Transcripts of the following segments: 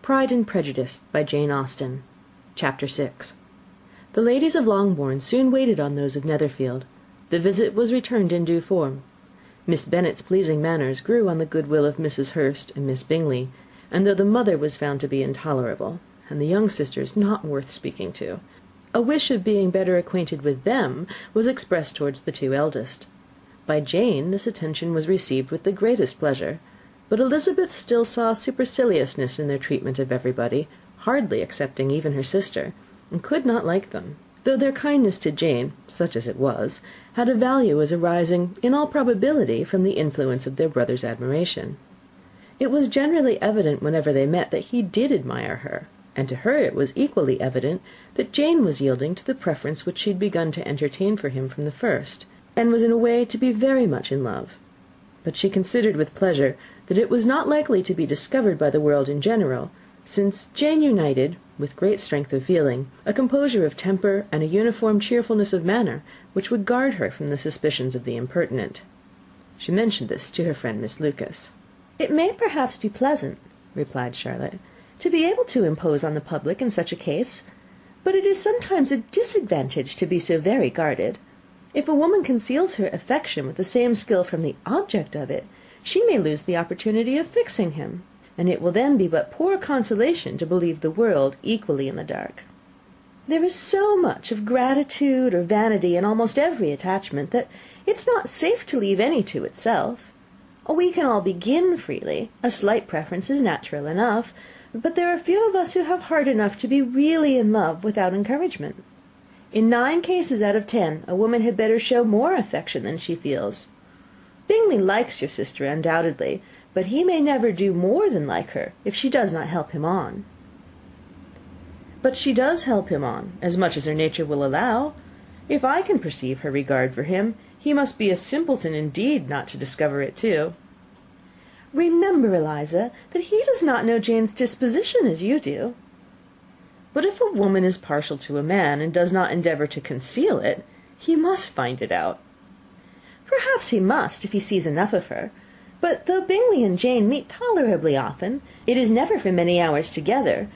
Pride and Prejudice, by Jane Austen. Chapter 6. The ladies of Longbourn soon waited on those of Netherfield. The visit was returned in due form. Miss Bennet's pleasing manners grew on the goodwill of Mrs. Hurst and Miss Bingley, and though the mother was found to be intolerable, and the young sisters not worth speaking to, a wish of being better acquainted with them was expressed towards the two eldest. By Jane this attention was received with the greatest pleasure, but Elizabeth still saw superciliousness in their treatment of everybody, hardly excepting even her sister, and could not like them, though their kindness to Jane, such as it was, had a value as arising, in all probability, from the influence of their brother's admiration. It was generally evident whenever they met that he did admire her, and to her it was equally evident that Jane was yielding to the preference which she had begun to entertain for him from the first, and was in a way to be very much in love. But she considered with pleasure that it was not likely to be discovered by the world in general, since Jane united, with great strength of feeling, a composure of temper and a uniform cheerfulness of manner which would guard her from the suspicions of the impertinent. She mentioned this to her friend Miss Lucas. "It may perhaps be pleasant," replied Charlotte, "to be able to impose on the public in such a case, but it is sometimes a disadvantage to be so very guarded. If a woman conceals her affection with the same skill from the object of it, she may lose the opportunity of fixing him, and it will then be but poor consolation to believe the world equally in the dark. There is so much of gratitude or vanity in almost every attachment, that it's not safe to leave any to itself. We can all begin freely, a slight preference is natural enough, but there are few of us who have heart enough to be really in love without encouragement. In 9 cases out of 10, a woman had better show more affection than she feels. Bingley likes your sister undoubtedly, but he may never do more than like her, if she does not help him on." "But she does help him on, as much as her nature will allow. If I can perceive her regard for him, he must be a simpleton indeed not to discover it too." "Remember, Eliza, that he does not know Jane's disposition as you do." "But if a woman is partial to a man, and does not endeavour to conceal it, he must find it out." "Perhaps he must, if he sees enough of her. But though Bingley and Jane meet tolerably often, it is never for many hours together,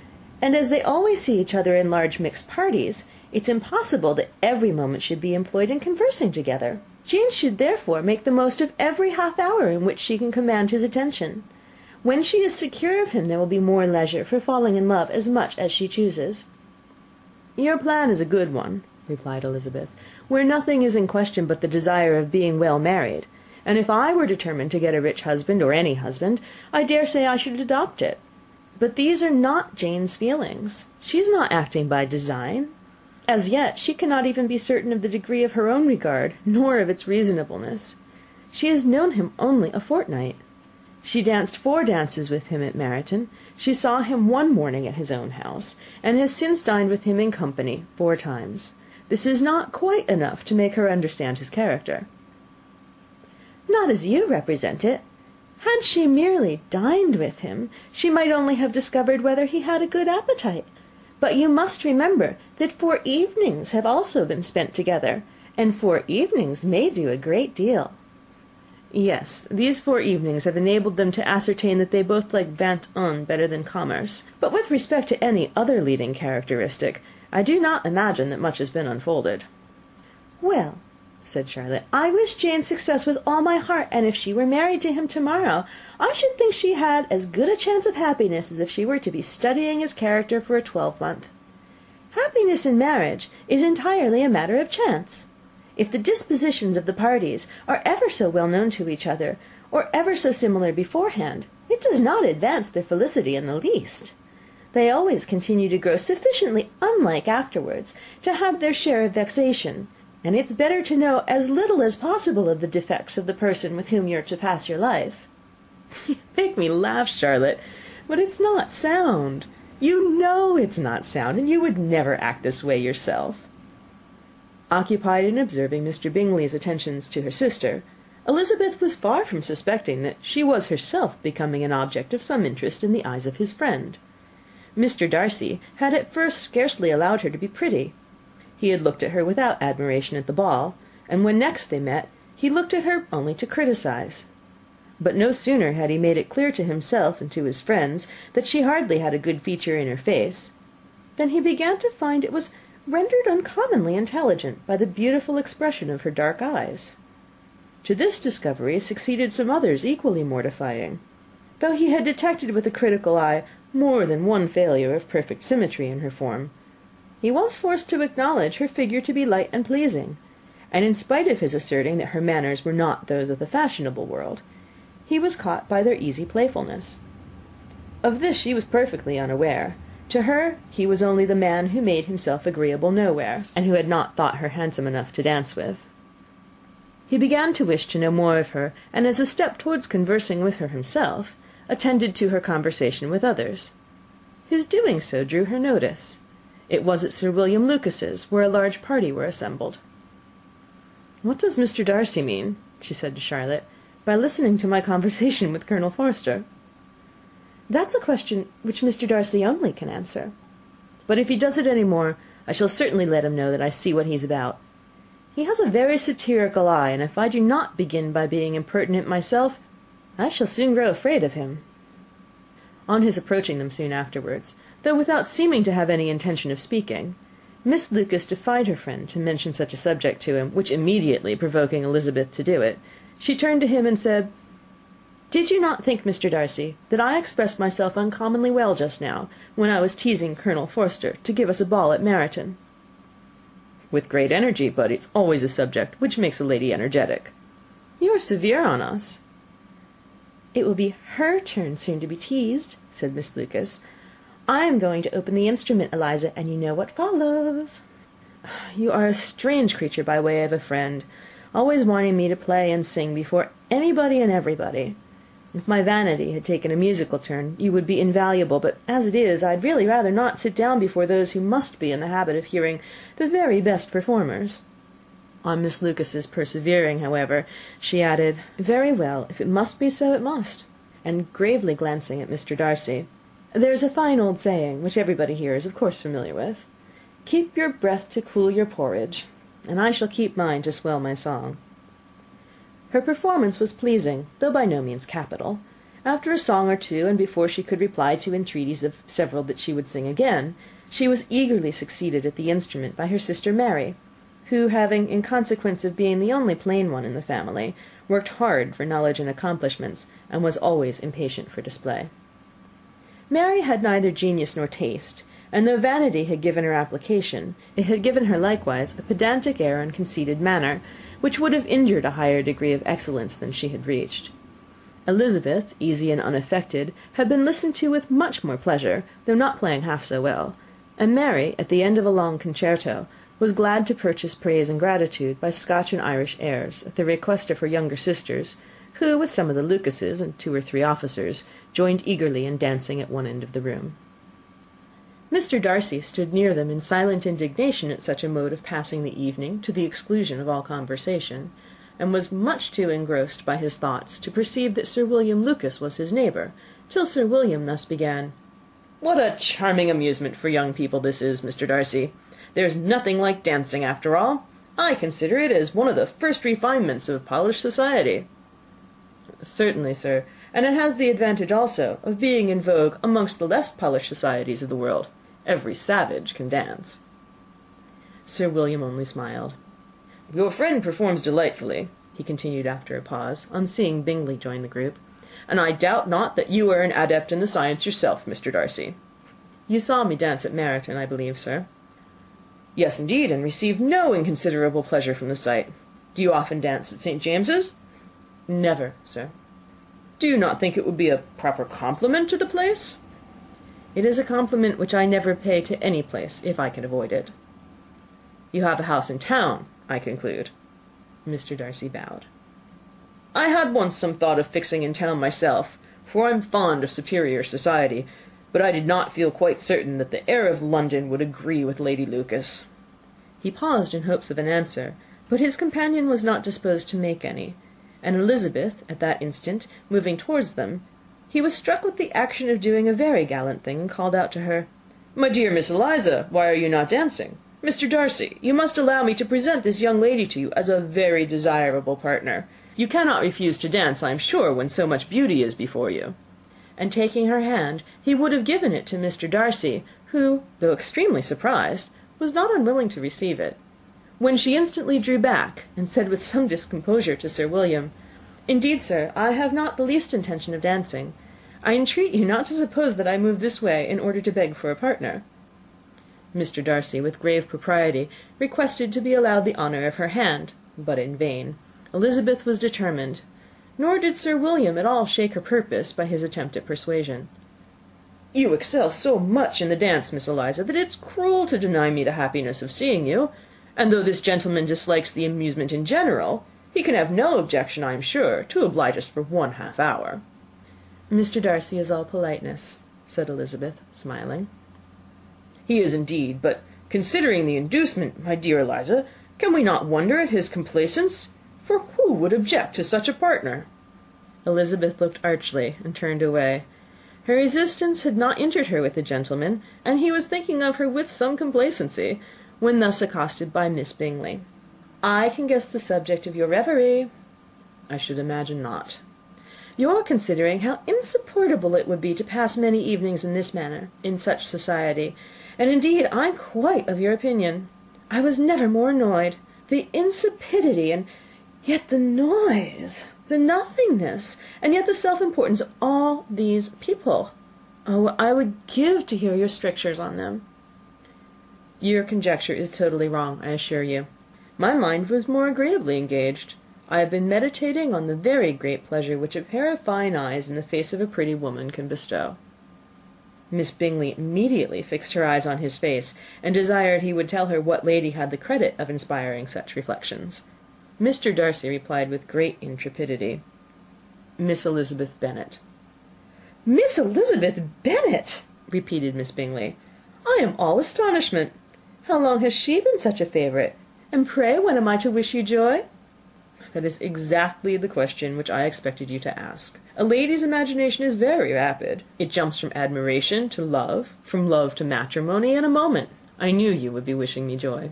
and as they always see each other in large mixed parties, it's impossible that every moment should be employed in conversing together. Jane should therefore make the most of every half hour in which she can command his attention. When she is secure of him, there will be more leisure for falling in love as much as she chooses." "Your plan is a good one," replied Elizabeth, "where nothing is in question but the desire of being well married, and if I were determined to get a rich husband, or any husband, I dare say I should adopt it. But these are not Jane's feelings. She is not acting by design. As yet she cannot even be certain of the degree of her own regard, nor of its reasonableness. She has known him only a fortnight. She danced 4 dances with him at Meryton. She saw him one morning at his own house, and has since dined with him in company 4 times. This is not quite enough to make her understand his character." "Not as you represent it. Had she merely dined with him, she might only have discovered whether he had a good appetite. But you must remember that 4 evenings have also been spent together, and 4 evenings may do a great deal." "Yes, these 4 evenings have enabled them to ascertain that they both like vingt un better than commerce. But with respect to any other leading characteristic, I do not imagine that much has been unfolded." "Well," said Charlotte, "I wish Jane success with all my heart, and if she were married to him to-morrow, I should think she had as good a chance of happiness as if she were to be studying his character for a 12-month. Happiness in marriage is entirely a matter of chance. If the dispositions of the parties are ever so well known to each other, or ever so similar beforehand, it does not advance their felicity in the least. They always continue to grow sufficiently unlike afterwards to have their share of vexation, and it's better to know as little as possible of the defects of the person with whom you're to pass your life." "You make me laugh, Charlotte, but it's not sound. You know it's not sound, and you would never act this way yourself." Occupied in observing Mr. Bingley's attentions to her sister, Elizabeth was far from suspecting that she was herself becoming an object of some interest in the eyes of his friend. Mr. Darcy had at first scarcely allowed her to be pretty. He had looked at her without admiration at the ball, and when next they met, he looked at her only to criticize. But no sooner had he made it clear to himself and to his friends that she hardly had a good feature in her face, than he began to find it was rendered uncommonly intelligent by the beautiful expression of her dark eyes. To this discovery succeeded some others equally mortifying. Though he had detected with a critical eye more than one failure of perfect symmetry in her form, he was forced to acknowledge her figure to be light and pleasing, and in spite of his asserting that her manners were not those of the fashionable world, he was caught by their easy playfulness. Of this she was perfectly unaware. To her he was only the man who made himself agreeable nowhere, and who had not thought her handsome enough to dance with. He began to wish to know more of her, and as a step towards conversing with her himself, attended to her conversation with others. His doing so drew her notice. It was at Sir William Lucas's, where a large party were assembled. "What does Mr. Darcy mean," she said to Charlotte, "by listening to my conversation with Colonel Forster?" "That's a question which Mr. Darcy only can answer. But if he does it any more, I shall certainly let him know that I see what he's about. He has a very satirical eye, and if I do not begin by being impertinent myself, I shall soon grow afraid of him." On his approaching them soon afterwards, though without seeming to have any intention of speaking, Miss Lucas defied her friend to mention such a subject to him, which immediately provoking Elizabeth to do it, she turned to him and said, "Did you not think, Mr. Darcy, that I expressed myself uncommonly well just now, when I was teasing Colonel Forster to give us a ball at Meryton?" "With great energy, but it's always a subject which makes a lady energetic." "You are severe on us." "It will be her turn soon to be teased," said Miss Lucas. "I am going to open the instrument, Eliza, and you know what follows." "You are a strange creature by way of a friend, always wanting me to play and sing before anybody and everybody. If my vanity had taken a musical turn, you would be invaluable, but as it is, I'd really rather not sit down before those who must be in the habit of hearing the very best performers." On Miss Lucas's persevering, however, she added, "Very well, if it must be so, it must," and gravely glancing at Mr. Darcy, "There's a fine old saying, which everybody here is of course familiar with, 'Keep your breath to cool your porridge,' and I shall keep mine to swell my song." Her performance was pleasing, though by no means capital. After a song or two, and before she could reply to entreaties of several that she would sing again, she was eagerly succeeded at the instrument by her sister Mary, who, having, in consequence of being the only plain one in the family, worked hard for knowledge and accomplishments, and was always impatient for display. Mary had neither genius nor taste, and though vanity had given her application, it had given her likewise a pedantic air and conceited manner, which would have injured a higher degree of excellence than she had reached. Elizabeth, easy and unaffected, had been listened to with much more pleasure, though not playing half so well, and Mary, at the end of a long concerto, was glad to purchase praise and gratitude by Scotch and Irish airs, at the request of her younger sisters, who, with some of the Lucases and 2 or 3 officers, joined eagerly in dancing at one end of the room. Mr. Darcy stood near them in silent indignation at such a mode of passing the evening, to the exclusion of all conversation, and was much too engrossed by his thoughts to perceive that Sir William Lucas was his neighbour, till Sir William thus began: "What a charming amusement for young people this is, Mr. Darcy! There's nothing like dancing, after all. I consider it as one of the first refinements of polished society." "Certainly, sir, and it has the advantage also of being in vogue amongst the less polished societies of the world. Every savage can dance." Sir William only smiled. "Your friend performs delightfully," he continued after a pause, on seeing Bingley join the group, "and I doubt not that you are an adept in the science yourself, Mr. Darcy." "You saw me dance at Meryton, I believe, sir?" "Yes, indeed, and received no inconsiderable pleasure from the sight. Do you often dance at St. James's?" "Never, sir." "Do you not think it would be a proper compliment to the place?" "It is a compliment which I never pay to any place, if I can avoid it." "You have a house in town, I conclude." Mr. Darcy bowed. "I had once some thought of fixing in town myself, for I am fond of superior society, but I did not feel quite certain that the air of London would agree with Lady Lucas." He paused in hopes of an answer, but his companion was not disposed to make any, and Elizabeth, at that instant, moving towards them, he was struck with the action of doing a very gallant thing, and called out to her, "My dear Miss Eliza, why are you not dancing? Mr. Darcy, you must allow me to present this young lady to you as a very desirable partner. You cannot refuse to dance, I am sure, when so much beauty is before you." And taking her hand, he would have given it to Mr. Darcy, who, though extremely surprised, was not unwilling to receive it, when she instantly drew back, and said with some discomposure to Sir William, "Indeed, sir, I have not the least intention of dancing. I entreat you not to suppose that I move this way in order to beg for a partner." Mr. Darcy, with grave propriety, requested to be allowed the honour of her hand, but in vain. Elizabeth was determined, nor did Sir William at all shake her purpose by his attempt at persuasion. "You excel so much in the dance, Miss Eliza, that it's cruel to deny me the happiness of seeing you, and though this gentleman dislikes the amusement in general, he can have no objection, I am sure, to oblige us for 1/2 hour." "Mr. Darcy is all politeness," said Elizabeth, smiling. "He is indeed, but considering the inducement, my dear Eliza, can we not wonder at his complaisance? For who would object to such a partner?" Elizabeth looked archly, and turned away. Her resistance had not injured her with the gentleman, and he was thinking of her with some complacency, when thus accosted by Miss Bingley. "I can guess the subject of your reverie." "I should imagine not." "You are considering how insupportable it would be to pass many evenings in this manner, in such society, and indeed I am quite of your opinion. I was never more annoyed. The insipidity, and yet the noise, the nothingness, and yet the self-importance of all these people. Oh, I would give to hear your strictures on them." "Your conjecture is totally wrong, I assure you. My mind was more agreeably engaged. I have been meditating on the very great pleasure which a pair of fine eyes in the face of a pretty woman can bestow." Miss Bingley immediately fixed her eyes on his face, and desired he would tell her what lady had the credit of inspiring such reflections. Mr. Darcy replied with great intrepidity, "Miss Elizabeth Bennet." "Miss Elizabeth Bennet!" repeated Miss Bingley. "I am all astonishment. How long has she been such a favourite? And pray when am I to wish you joy?" "That is exactly the question which I expected you to ask. A lady's imagination is very rapid. It jumps from admiration to love, from love to matrimony, in a moment. I knew you would be wishing me joy."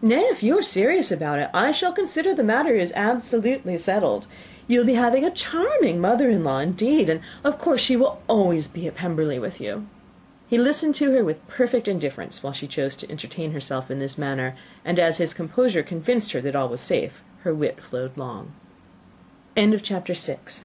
"Nay, if you are serious about it, I shall consider the matter is absolutely settled. You'll be having a charming mother-in-law indeed, and of course she will always be at Pemberley with you." He listened to her with perfect indifference while she chose to entertain herself in this manner, and as his composure convinced her that all was safe, her wit flowed long. Chapter 6.